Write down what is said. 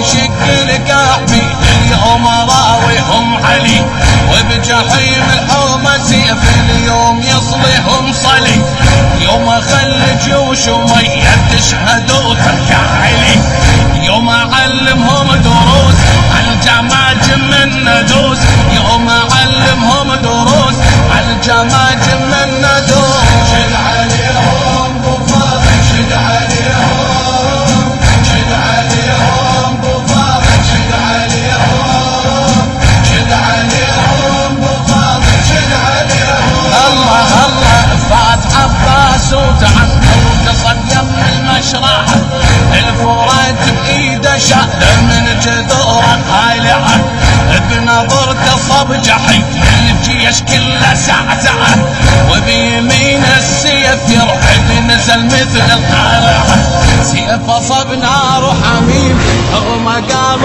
يشق القحبي اليوم راويهم علي، وبجحيم الحومة سيف اليوم يصلهم صلي. يوم خل جيوش أمية تشهد وتركع علي، يوم علمهم دروس عالجماجم من ندوس، يوم علمهم دروس عالجماجم من ندوس. شد عليهم بفاضل شد عليهم، شد عليهم بفاضل شد عليهم، شد عليهم بفاضل شد عليهم. الله الله فات عباس وتعنى وقصد يم المشرحة، الفرات بإيده شاله من جذوره قالعه، بنظرته صب جحيم الجيش كله زعزعه، وبيمين السيف يرعد نزل مثل القارعه، سيفه صب نار وحميم ومقام